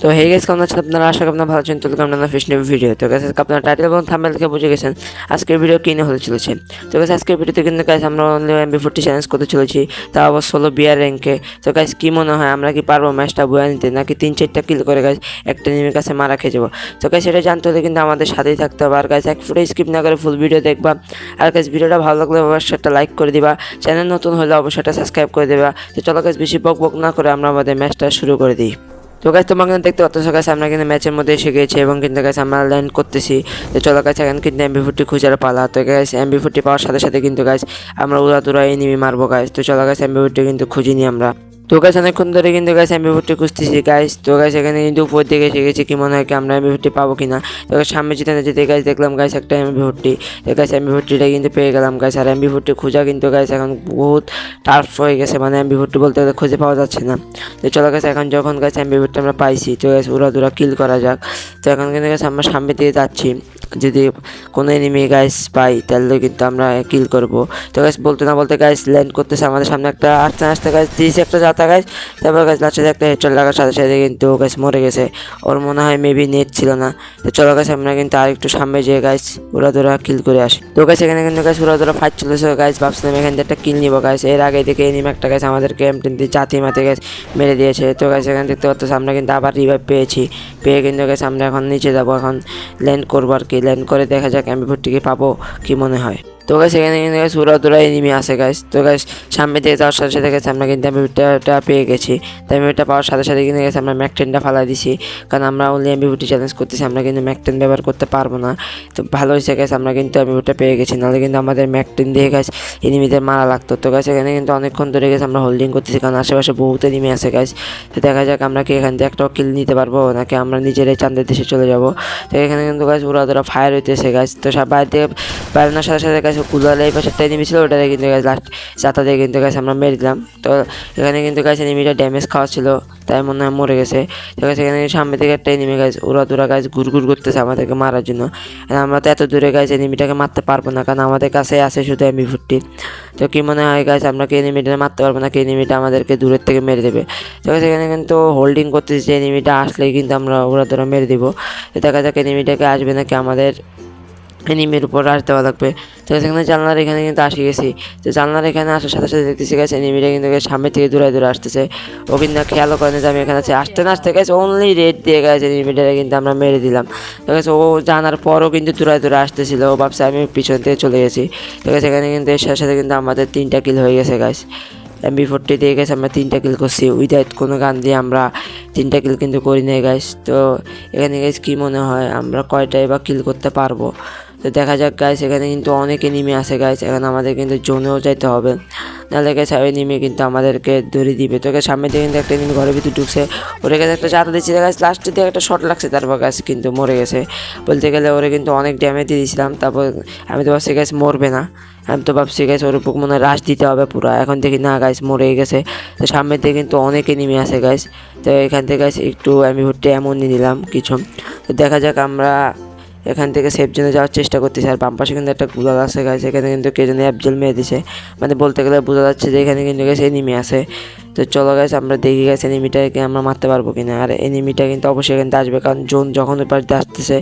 তো hey guys, কেমন আছেন আপনারা? আশা করি আপনারা ভালো আছেন। তো আপনারা ফিশ নিউ ভিডিও। তো গাইস, আপনারা টাইটেল এবং থাম্বনেল থেকে বুঝে গেছেন আজকের ভিডিও কি নিয়ে হতে চলেছে। তো গাইস, আজকের ভিডিওতে কিন্তু গাইস আমরা অনলি এমবি40 চ্যালেঞ্জ করতে চলেছি, তা অবশ্য হলো বিয়ার র্যাঙ্কে। তো গাইস, কি মনে হয় আমরা কি পারবো ম্যাচটা বয়ে নিতে, নাকি 3-4টা কিল করে গাইস একটা এনিমির কাছে মারা খেয়ে যাবো? তো গাইস, এটা জানতে হলে কিন্তু আমাদের সাথেই থাকতে হবে। আর গাইস, এক ফুটে স্কিপ না করে ফুল ভিডিও দেখবা। আর গাইস, ভিডিওটা ভালো লাগলে অবশ্যই একটা লাইক করে দিবা, চ্যানেল নতুন হলে অবশ্যই একটা সাবস্ক্রাইব করে দেবা। তো চলো গাইস, বেশি বক বক না করে আমরা আমাদের ম্যাচটা শুরু করে দিই। তো গাইস, তোমরা কিন্তু দেখতে পাচ্ছ গাইস আমরা কিন্তু ম্যাচের মধ্যে এসে গেছি এবং কিন্তু গাইস আমরা ল্যান্ড করতেছি। তো চলো গাইস, এখন কিন্তু এমবি40 খুঁজার পালা। তো গাইস, এমবি40 পাওয়ার সাথে সাথে কিন্তু গাইস আমরা উড়াদুরা এনিমি মারবো গাইস। তো চলো গাইস, এমবি40 কিন্তু খুঁজিনি আমরা। তো গাইস, অনেকক্ষণ ধরে কিন্তু গাইস এমবি40 খুঁজতেছি গাইস। তো গাইস, এখানে কিন্তু উপর দিকে এসে গেছি, কি মনে হয় কি আমরা এমবি40 পাবো কিনা। তো গাইস, সামনে যেতে না যেতে গাইস দেখলাম গাইস একটা এমবি40। তো গাইস, এমবি40টা কিন্তু পেয়ে গেলাম গাইস। আর এমবি40 খোঁজা কিন্তু গাইস এখন বহুত টাফ হয়ে গেছে, মানে এমবি40 বলতে গেলে খুঁজে পাওয়া যাচ্ছে না। তো চলো গাইস, এখন যখন গাইস এমবি40 আমরা পাইছি, তো গাইস উড়াদুরা কিল করা যাক। তো এখন কিন্তু গাইস আমরা সামনে দিয়ে যাচ্ছি, যদি কোনো এনিমি গাইস পাই তাহলে কিন্তু আমরা কিল করব। তো গাইস, বলতে না বলতে গাইস ল্যান্ড করতেছে আমাদের সামনে একটা আসতে আসতে গাইস দিয়েছে একটা যাতা গাইস। তারপর গাইস লাস্টে একটা হেডশট লাগার সাথে সাথে কিন্তু গাইস মরে গেছে। ওর মনে হয় মেবি নেট ছিল না। তো চলো গাইস, আমরা কিন্তু আর একটু সামনে যেয়ে গাইস উড়াদুরা কিল করে আসি। তো গাইস, এখানে কিন্তু গাইস উড়াদুরা ফাইট চলেছে গাইস। ভাবছিলাম এখান থেকে একটা কিল নিবো গাইস, এর আগে দেখে এনিমি একটা গাইস আমাদেরকে এম10 দিয়ে জাতি মাতে গাইস মেরে দিয়েছে। তো গাইস, এখানে দেখতে পাচ্ছ আমরা কিন্তু আবার রিভাইভ পেয়েছি। পেয়ে কিন্তু গাইস আমরা এখন নিচে যাবো, এখন ল্যান্ড করবো আর কি। ল্যান্ড করে দেখা যাক এমবি40 পাবো কি মনে হয়। তো গাইস, এখানে কিন্তু গাইস উড়াদুরা এনিমি আছে গাইস। তো গাইস, সামনে দিয়ে যাওয়ার সাথে সাথে গাইস আমরা কিন্তু এমবি40টা পেয়ে গেছি। তো এমবি40টা পাওয়ার সাথে সাথে কিন্তু গাইস আমরা ম্যাক10টা ফালাই দিছি, কারণ আমরা অনলি এমবি40 চ্যালেঞ্জ করতেছি, আমরা কিন্তু ম্যাক10 ব্যবহার করতে পারবো না। তো ভালো হয়েছে গাইস, আমরা কিন্তু এমবি40টা পেয়ে গেছি, নাহলে কিন্তু আমাদের ম্যাক10 দিয়ে গাইস এনিমিদের মারা লাগতো। তো গাইস, এখানে কিন্তু অনেকক্ষণ ধরে গেছে আমরা হোল্ডিং করতেছি, কারণ আশেপাশে বহুত এনিমি আছে গাইস। তো দেখা যাক আমরা কি এখান থেকে একটা কিল নিতে পারবো, নাকি আমরা নিজেরাই চাঁদের দেশে চলে যাবো। তো এখানে কিন্তু গাইস উড়াদুরা ফায়ার হইতেছে গাইস। তো সব বাইরে থেকে বাইরানোর সাথে সাথে গাইস কুলালে এই পাশে একটা এনিমি ছিল, ওটাতে কিন্তু গাইস লাস্ট চাতা দিয়ে কিন্তু গাইস আমরা মেরে দিলাম। তো এখানে কিন্তু গাইস এনিমিটা ড্যামেজ খাওয়া ছিল, তাই মনে হয় মরে গেছে। তো গাইস, এখানে সামনে থেকে একটা এনিমি গাইস উড়াদুরা গাইস ঘুরঘুর করতেছে আমাদেরকে মারার জন্য। আমরা তো এত দূরে গাইস এনিমিটাকে মারতে পারবো না, কারণ আমাদের কাছে আছে শুধু এমবি40। তো কি মনে হয় গাইস, আমরা কি এনিমিটা মারতে পারবো না, কি এনিমিটা আমাদেরকে দূরের থেকে মেরে দেবে? তো গাইস, এখানে কিন্তু হোল্ডিং করতেছি যে এনিমিটা আসলেই কিন্তু আমরা উড়াদুরা মেরে দিব। তো দেখা যাক এনিমিটাকে আসবে নাকি আমাদের এনিমির উপর রাশ দেওয়া লাগবে। তো সেখানে জানলার এখানে কিন্তু আসে গেছি। তো জানলার এখানে আসার সাথে সাথে দেখতেছি গেছে এনিমিটা কিন্তু সামনে থেকে দূরে দূরে আসতেছে। ও কিন্তু খেয়ালও করে না যে আমি এখানে আছি। আসতে না আসতে গেছে অনলি রেড দিয়ে গেছে এনিমিটারে কিন্তু আমরা মেরে দিলাম। তো গেছে ও জানার পরও কিন্তু দূরে দূরে আসতেছিল, ও ভাবছে আমি পিছন থেকে চলে গেছি। তো গেছে এখানে কিন্তু এর সাথে সাথে কিন্তু আমাদের 3টা কিল হয়ে গেছে গাইস। এমবি40 দিয়ে গেছে আমরা 3টা কিল করছি, উইদাউট কোনো গান দিয়ে আমরা 3টা কিল কিন্তু করি নাই গাইস। তো এখানে গাইস কি মনে হয় আমরা কয়টাই বা কিল করতে পারবো? তো দেখা যাক গাইস, এখানে কিন্তু অনেক এনিমি আছে গাইস। এখানে আমাদের কিন্তু জোনেও যাইতে হবে, নাহলে গাইস এনিমি কিন্তু আমাদেরকে ধরে দিবে। তো সামনে দিয়ে কিন্তু একটা এনিমি ঘরের ভিতরে ঢুকছে, ওরে কাছে একটা চাটা দিচ্ছি গাইস, লাস্টে দিয়ে একটা শট লাগছে, তারপর গাছ কিন্তু মরে গেছে। বলতে গেলে ওরে কিন্তু অনেক ড্যামেজ দিয়ে দিয়েছিলাম, তারপর আমি তো ভাবছি গাইস মরবে না। আমি তো ভাবছি গাইস ওর উপর মনে রাশ দিতে হবে পুরো, এখন দেখি না গাইস মরে গেছে। তো সামনের দিকে কিন্তু অনেক এনিমি আছে গাইস। তো এখান থেকে গাইস একটু আমি ভুট্টে এমন নিয়ে নিলাম কিছু। তো দেখা যাক আমরা এখান থেকে সেফ জোনে যাওয়ার চেষ্টা করতেছি। আর বাম পাশে কিন্তু একটা গুলাল আছে গাইস, এখানে কিন্তু কে যেন অ্যাপজেল মেরে দিছে, মানে বলতে গেলে বোঝা যাচ্ছে যে এখানে কিন্তু গাইস এনিমি আছে। তো চলো গাইস, আমরা দেখি গাইস এনিমিটাকে আমরা মারতে পারবো কিনা। আর এনিমিটা কিন্তু অবশ্যই এখান থেকে আসবে, কারণ জোন যখন ওই পাশে আসতেছে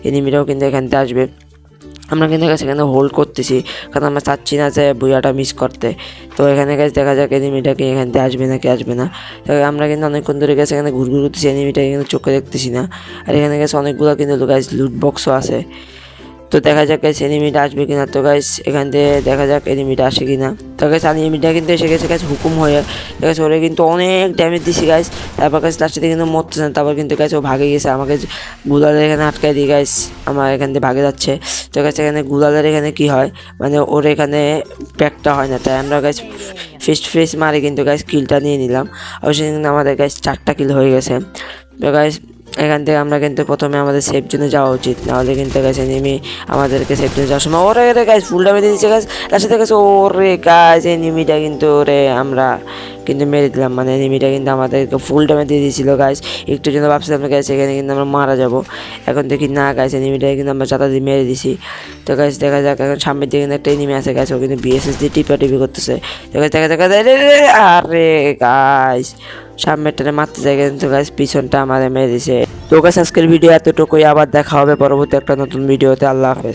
এনিমিটাও কিন্তু এখান থেকে আসবে। আমরা কিন্তু গাছ এখানে হোল্ড করতেছি, কারণ আমরা চাচ্ছি না যে বুয়াটা মিস করতে। তো এখানে গাছ দেখা যাক এনিমিটাকে এখান থেকে আসবে নাকি আসবে না। তো আমরা কিন্তু অনেকক্ষণ ধরে গেছে এখানে ঘুরঘুর করতেছি, এনিমিটাকে কিন্তু চোখে দেখতেছি না। আর এখানে গেছে অনেকগুলো কিন্তু গাছ লুট বক্সও আছে। তো দেখা যাক গাইস এনিমিটা আসবে কিনা। তো গাইস, এখান থেকে দেখা যাক এনিমিটা আসে কিনা। তো গাইস এনিমিটা কিন্তু এসে গেছে গাইস হুকুম হয়ে। গাইস ওরে কিন্তু অনেক ড্যামেজ দিছি গাইস, তারপর গাইস লাস্টে কিন্তু মরতেছে না, তারপর কিন্তু গাইস ও ভাগে গেছে, আমাকে গুলালের এখানে আটকাই দিয়ে গাইস আমার এখান থেকে ভাগে যাচ্ছে। তো গাইস, এখানে গুলালের এখানে কি হয়, মানে ওর এখানে প্যাকটা হয় না, তাই আমরা গাইস ফিস্ট মারি কিন্তু গাইস কিলটা নিয়ে নিলাম। অবশ্যই কিন্তু আমাদের গাইস 4টা কিল হয়ে গেছে। তো গাইস, এখান থেকে আমরা কিন্তু প্রথমে আমাদের সেফ জোনে যাওয়া উচিত, নাহলে কিন্তু গাছ এনিমি আমাদেরকে সেফ জোনে যাওয়ার সময় ওরে গাছ ফুল ড্যামেজ দিচ্ছে গাছ লাস্টে গাছ। ওরে গাছ এনিমিটা কিন্তু ওরে আমরা কিন্তু মেরে দিলাম, মানে এনিমিটা কিন্তু আমাদেরকে ফুল ড্যামেজ দিয়ে দিয়েছিল গাইস। একটু জন্য ভাবছিলাম গাইস এখানে কিন্তু আমরা মারা যাব, এখন দেখি না গাইস এনিমিটাকে কিন্তু আমরা চাতা দিয়ে মেরে দিছি। তো গাইস দেখা যাক, এখন সামনের দিকে কিন্তু একটা এনিমি আছে গাইস, ও কিন্তু বিএসএস দিয়ে টিপি করতেছে। তো গাইস দেখা আরে গাইস সামনেরটারে মারতে যায় কিন্তু গাইস পিছনটা আমাদের মেরে দিছে। তো গাইস আজকের ভিডিও এতটুকুই, আবার দেখা হবে পরবর্তী একটা নতুন ভিডিওতে। আল্লাহ হাফেজ।